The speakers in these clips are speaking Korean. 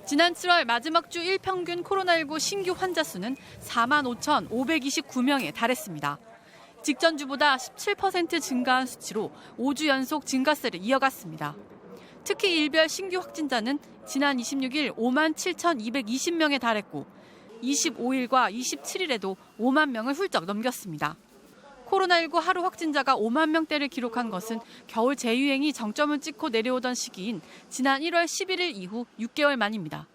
지난 7월 마지막 주 일평균 코로나19 신규 환자 수는 45,529명에 달했습니다. 직전 주보다 17% 증가한 수치로 5주 연속 증가세를 이어갔습니다. 특히 일별 신규 확진자는 지난 26일 57,220명에 달했고 25일과 27일에도 5만 명을 훌쩍 넘겼습니다. 코로나19 하루 확진자가 5만 명대를 기록한 것은 겨울 재유행이 정점을 찍고 내려오던 시기인 지난 1월 11일 이후 6개월 만입니다.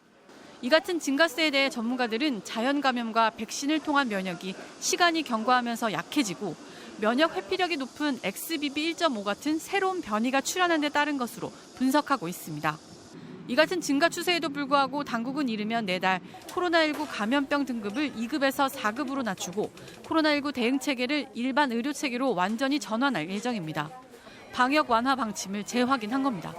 이 같은 증가세에 대해 전문가들은 자연 감염과 백신을 통한 면역이 시간이 경과하면서 약해지고 면역 회피력이 높은 XBB 1.5 같은 새로운 변이가 출현한 데 따른 것으로 분석하고 있습니다. 이 같은 증가 추세에도 불구하고 당국은 이르면 내달 코로나19 감염병 등급을 2급에서 4급으로 낮추고 코로나19 대응 체계를 일반 의료 체계로 완전히 전환할 예정입니다. 방역 완화 방침을 재확인한 겁니다.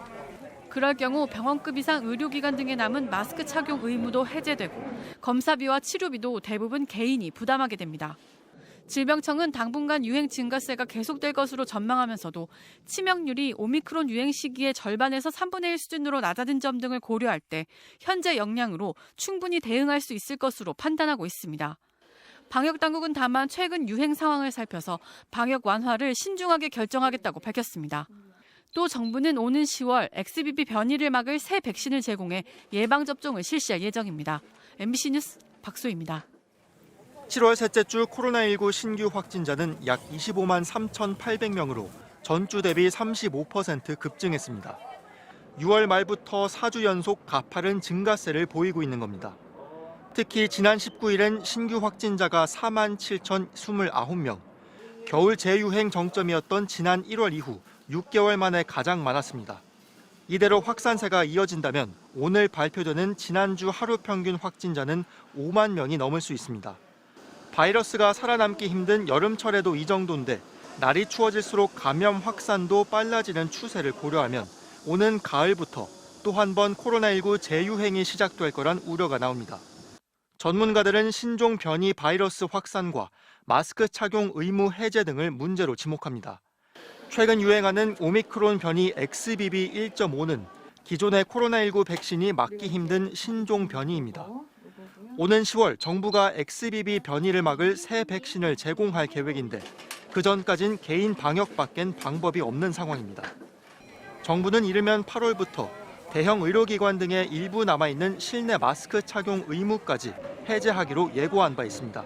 그럴 경우 병원급 이상 의료기관 등에 남은 마스크 착용 의무도 해제되고 검사비와 치료비도 대부분 개인이 부담하게 됩니다. 질병청은 당분간 유행 증가세가 계속될 것으로 전망하면서도 치명률이 오미크론 유행 시기의 절반에서 3분의 1 수준으로 낮아진 점 등을 고려할 때 현재 역량으로 충분히 대응할 수 있을 것으로 판단하고 있습니다. 방역당국은 다만 최근 유행 상황을 살펴서 방역 완화를 신중하게 결정하겠다고 밝혔습니다. 또 정부는 오는 10월 XBB 변이를 막을 새 백신을 제공해 예방접종을 실시할 예정입니다. MBC 뉴스 박소희입니다. 7월 셋째 주 코로나19 신규 확진자는 약 25만 3,800명으로 전주 대비 35% 급증했습니다. 6월 말부터 4주 연속 가파른 증가세를 보이고 있는 겁니다. 특히 지난 19일엔 신규 확진자가 4만 7,029명, 겨울 재유행 정점이었던 지난 1월 이후 6개월 만에 가장 많았습니다. 이대로 확산세가 이어진다면 오늘 발표되는 지난주 하루 평균 확진자는 5만 명이 넘을 수 있습니다. 바이러스가 살아남기 힘든 여름철에도 이 정도인데 날이 추워질수록 감염 확산도 빨라지는 추세를 고려하면 오는 가을부터 또 한 번 코로나19 재유행이 시작될 거란 우려가 나옵니다. 전문가들은 신종 변이 바이러스 확산과 마스크 착용 의무 해제 등을 문제로 지목합니다. 최근 유행하는 오미크론 변이 XBB 1.5는 기존의 코로나19 백신이 막기 힘든 신종 변이입니다. 오는 10월 정부가 XBB 변이를 막을 새 백신을 제공할 계획인데 그 전까진 개인 방역밖엔 방법이 없는 상황입니다. 정부는 이르면 8월부터 대형 의료기관 등의 일부 남아있는 실내 마스크 착용 의무까지 해제하기로 예고한 바 있습니다.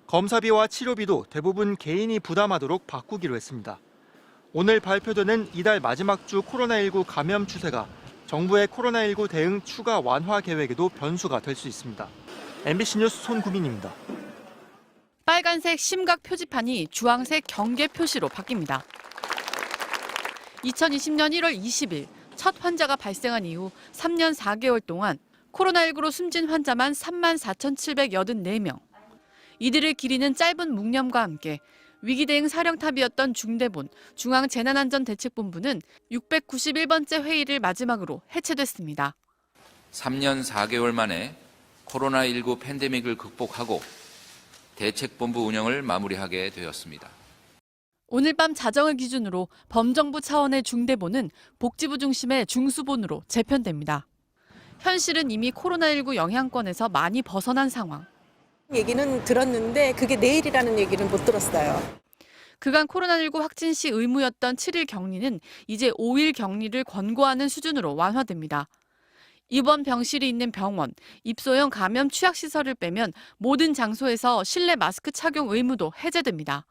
검사비와 치료비도 대부분 개인이 부담하도록 바꾸기로 했습니다. 오늘 발표되는 이달 마지막 주 코로나19 감염 추세가 정부의 코로나19 대응 추가 완화 계획에도 변수가 될 수 있습니다. MBC 뉴스 손구민입니다. 빨간색 심각 표지판이 주황색 경계 표시로 바뀝니다. 2020년 1월 20일 첫 환자가 발생한 이후 3년 4개월 동안 코로나19로 숨진 환자만 34,784명. 이들을 기리는 짧은 묵념과 함께 위기 대응 사령탑이었던 중대본 중앙재난안전대책본부는 691번째 회의를 마지막으로 해체됐습니다. 3년 4개월 만에 코로나19 팬데믹을 극복하고 대책본부 운영을 마무리하게 되었습니다. 오늘 밤 자정을 기준으로 범정부 차원의 중대본은 복지부 중심의 중수본으로 재편됩니다. 현실은 이미 코로나19 영향권에서 많이 벗어난 상황. 얘기는 들었는데 그게 내일이라는 얘기는 못 들었어요. 그간 코로나19 확진 시 의무였던 7일 격리는 이제 5일 격리를 권고하는 수준으로 완화됩니다. 입원 병실이 있는 병원, 입소형 감염 취약시설을 빼면 모든 장소에서 실내 마스크 착용 의무도 해제됩니다.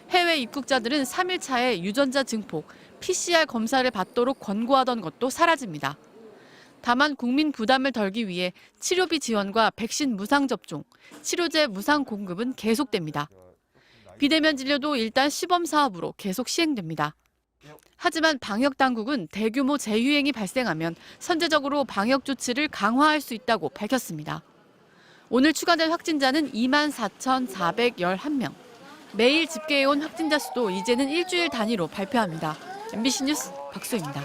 해외 입국자들은 3일 차에 유전자 증폭, PCR 검사를 받도록 권고하던 것도 사라집니다. 다만 국민 부담을 덜기 위해 치료비 지원과 백신 무상 접종, 치료제 무상 공급은 계속됩니다. 비대면 진료도 일단 시범 사업으로 계속 시행됩니다. 하지만 방역당국은 대규모 재유행이 발생하면 선제적으로 방역 조치를 강화할 수 있다고 밝혔습니다. 오늘 추가된 확진자는 24,411명. 매일 집계해온 확진자 수도 이제는 일주일 단위로 발표합니다. MBC 뉴스 박소희입니다.